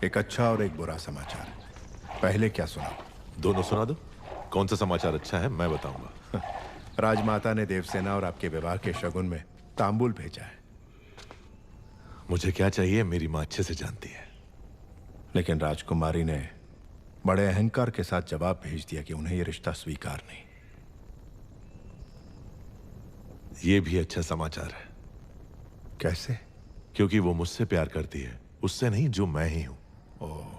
एक अच्छा और एक बुरा समाचार। पहले क्या सुना? दोनों सुना दो। कौन सा समाचार अच्छा है मैं बताऊंगा। राजमाता ने देवसेना और आपके विवाह के शगुन में तांबूल भेजा है। मुझे क्या चाहिए मेरी मां अच्छे से जानती है। लेकिन राजकुमारी ने बड़े अहंकार के साथ जवाब भेज दिया कि उन्हें यह रिश्ता स्वीकार नहीं। यह भी अच्छा समाचार है। कैसे? क्योंकि वो मुझसे प्यार करती है, उससे नहीं जो मैं ही हूं। ओह,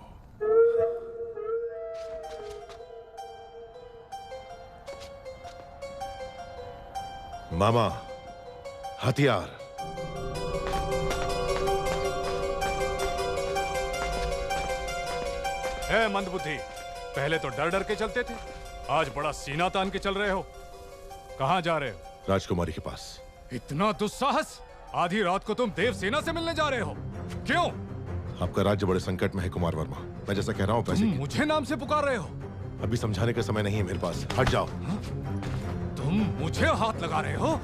मामा, हथियार। है मंदबुद्धि, पहले तो डर डर के चलते थे, आज बड़ा सीना तान के चल रहे हो। कहां जा रहे हो? राजकुमारी के पास। इतना दुस्साहस! आधी रात को तुम देवसेना से मिलने जा रहे हो? क्यों? आपका राज्य बड़े संकट में है कुमार वर्मा। मैं जैसा कह रहा हूं पैसे तुम मुझे नाम से पुकार रहे हो? अभी समझाने का समय नहीं है मेरे पास। हट जाओ। तुम मुझे हाथ लगा रहे हो?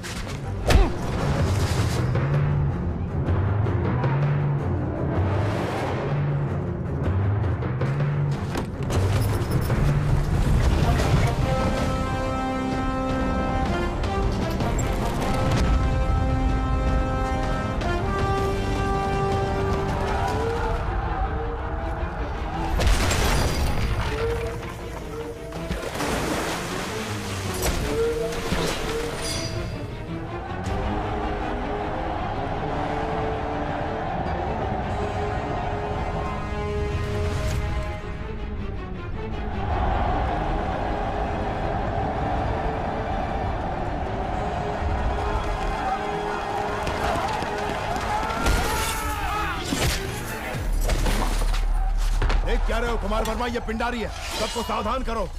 क्या रहे हो कुमार वर्मा? ये पिंडारी है, सबको सावधान करो।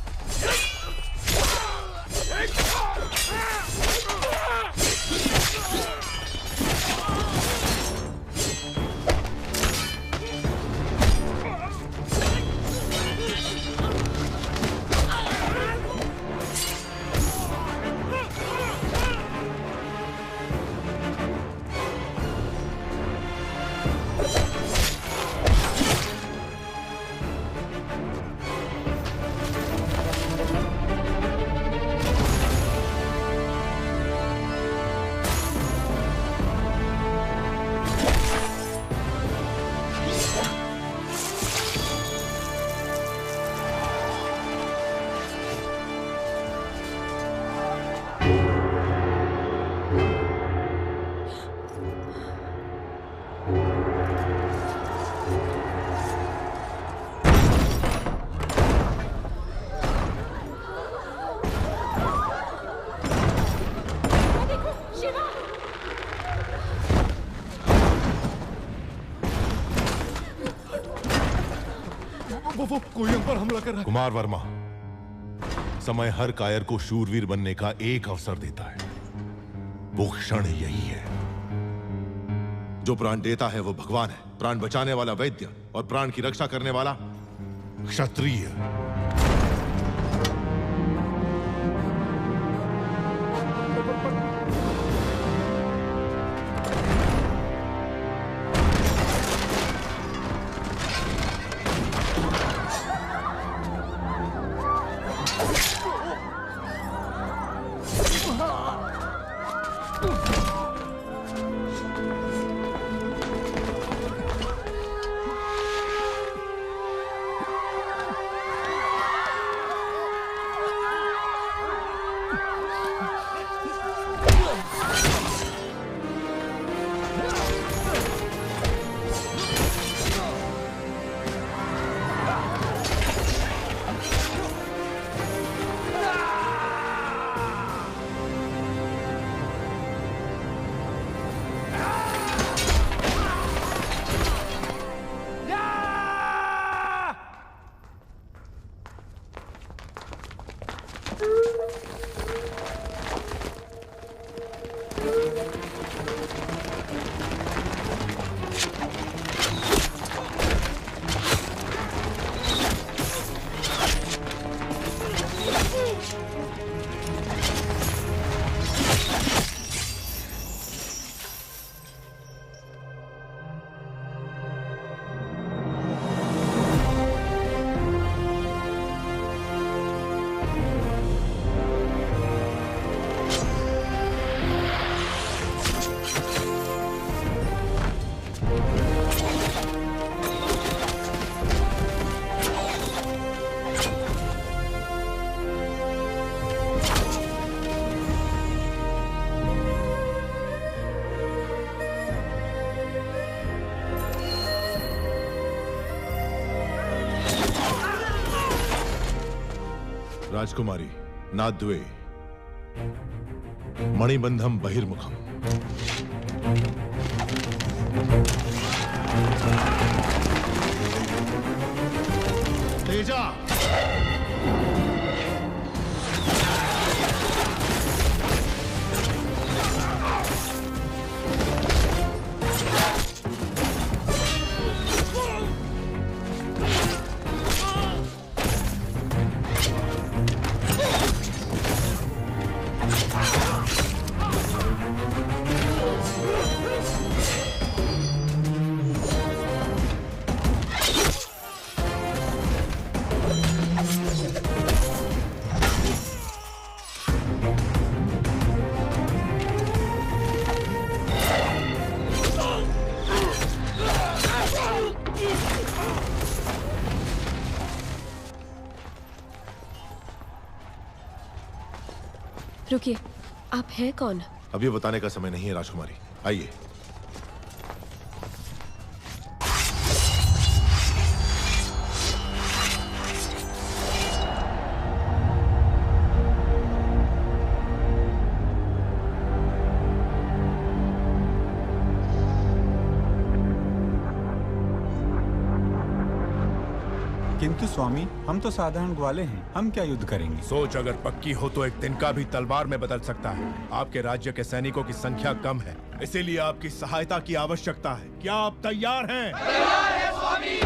वो कोई हम पर हमला कर रहा है। कुमार वर्मा, समय हर कायर को शूरवीर बनने का एक अवसर देता है। वो क्षण यही है। जो प्राण देता है वो भगवान है, प्राण बचाने वाला वैद्य और प्राण की रक्षा करने वाला क्षत्रिय। राजकुमारी नाद्वे मणिबंधम बहिर्मुखम। तेजा रुकिए, आप हैं कौन? अभी बताने का समय नहीं है राजकुमारी, आइए। किंतु स्वामी, हम तो साधारण ग्वाले हैं, हम क्या युद्ध करेंगे? सोच अगर पक्की हो तो एक तिनका भी तलवार में बदल सकता है। आपके राज्य के सैनिकों की संख्या कम है, इसीलिए आपकी सहायता की आवश्यकता है। क्या आप तैयार हैं? तैयार है स्वामी।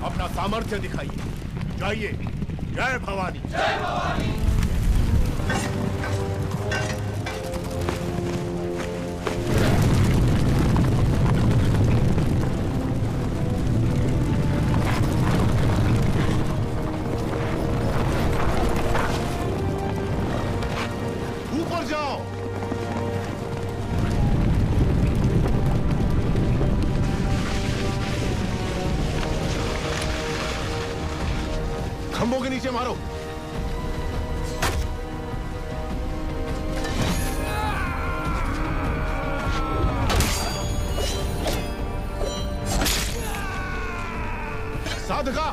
अपना सामर्थ्य दिखाइए। जाइए। जय भवानी। जय भवानी। ऊपर नीचे मारो। साधका,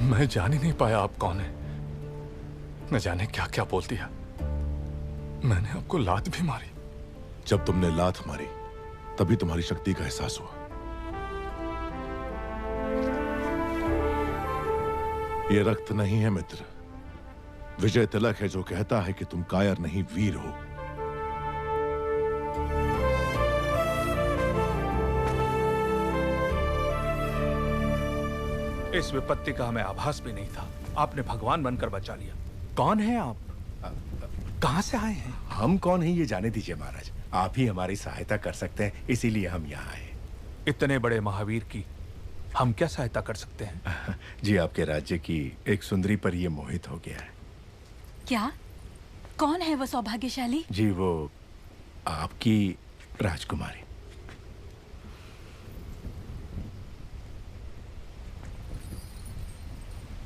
मैं जान ही नहीं पाया आप कौन है। न जाने क्या क्या बोल दिया। मैंने आपको लात भी मारी। जब तुमने लात मारी तभी तुम्हारी शक्ति का एहसास हुआ। यह रक्त नहीं है मित्र, विजय तिलक है जो कहता है कि तुम कायर नहीं वीर हो। इस विपत्ति का हमें आभास भी नहीं था। आपने भगवान बनकर बचा लिया। कौन है आप? कहां से आए हैं? हम कौन हैं ये जाने दीजिए महाराज। आप ही हमारी सहायता कर सकते हैं, इसीलिए हम यहाँ आए। इतने बड़े महावीर की हम क्या सहायता कर सकते हैं? जी, आपके राज्य की एक सुंदरी पर ये मोहित हो गया है। क्या? कौन है वो सौभाग्यशाली? जी, वो आपकी राजकुमारी।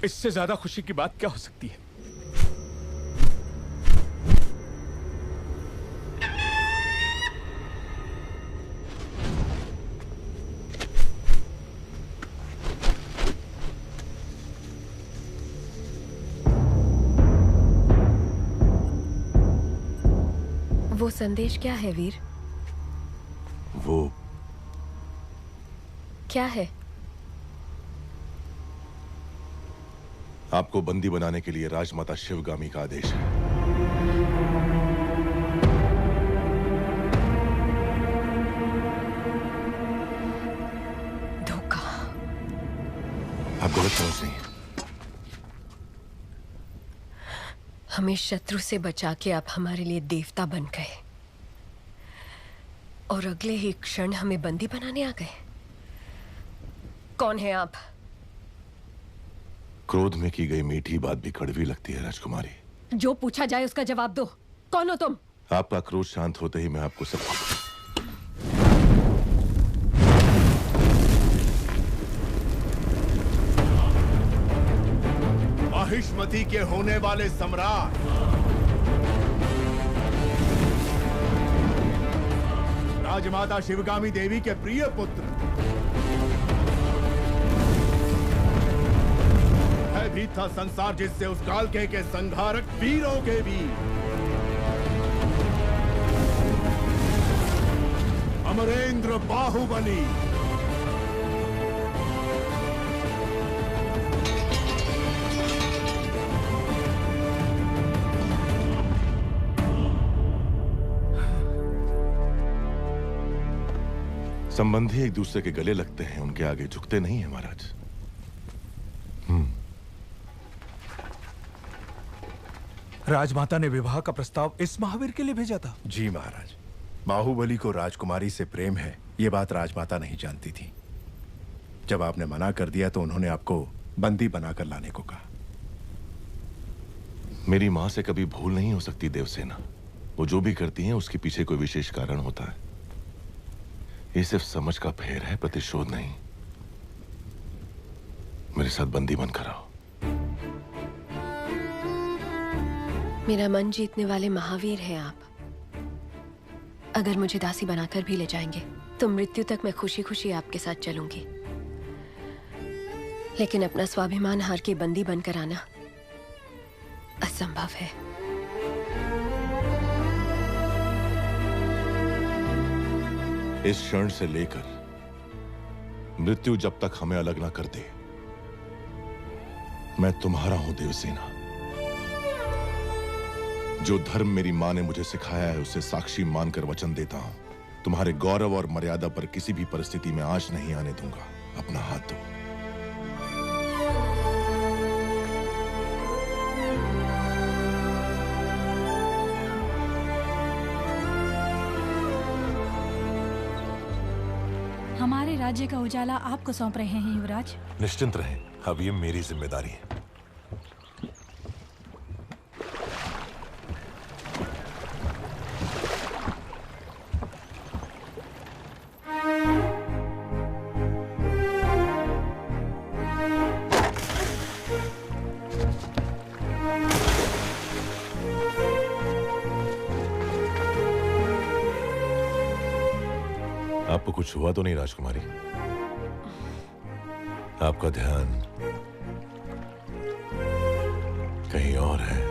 इससे ज्यादा खुशी की बात क्या हो सकती है? वो संदेश क्या है वीर? वो क्या है? आपको बंदी बनाने के लिए राजमाता शिवगामी का आदेश है। धोखा। आप गलत समझ रही हैं। हमें शत्रु से बचा के आप हमारे लिए देवता बन गए और अगले ही क्षण हमें बंदी बनाने आ गए। कौन है आप? क्रोध में की गई मीठी बात भी कड़वी लगती है राजकुमारी। जो पूछा जाए उसका जवाब दो। कौन हो तुम? आपका क्रोध शांत होते ही मैं आपको सब महिष्मति के होने वाले सम्राट राजमाता शिवगामी देवी के प्रिय पुत्र भी था संसार जिससे उस काल के संहारक वीरों के वीर अमरेंद्र बाहुबली। संबंधी एक दूसरे के गले लगते हैं, उनके आगे झुकते नहीं है महाराज। राजमाता ने विवाह का प्रस्ताव इस महावीर के लिए भेजा था? जी महाराज, बाहुबली को राजकुमारी से प्रेम है, ये बात राजमाता नहीं जानती थी। जब आपने मना कर दिया तो उन्होंने आपको बंदी बनाकर लाने को कहा। मेरी मां से कभी भूल नहीं हो सकती देवसेना। वो जो भी करती हैं उसके पीछे कोई विशेष कारण होता है। ये सिर्फ समझ का फेर है, प्रतिशोध नहीं। मेरे साथ बंदी बनकर आओ। मेरा मन जीतने वाले महावीर हैं आप। अगर मुझे दासी बनाकर भी ले जाएंगे तो मृत्यु तक मैं खुशी खुशी आपके साथ चलूंगी, लेकिन अपना स्वाभिमान हार के बंदी बनकर आना असंभव है। इस क्षण से लेकर मृत्यु जब तक हमें अलग ना कर दे, मैं तुम्हारा हूं देवसेना। जो धर्म मेरी मां ने मुझे सिखाया है उसे साक्षी मानकर वचन देता हूं, तुम्हारे गौरव और मर्यादा पर किसी भी परिस्थिति में आंच नहीं आने दूंगा। अपना हाथ दो। हमारे राज्य का उजाला आपको सौंप रहे हैं युवराज। निश्चिंत रहें, अब ये मेरी जिम्मेदारी है। आपको कुछ हुआ तो नहीं राजकुमारी? आपका ध्यान कहीं और है।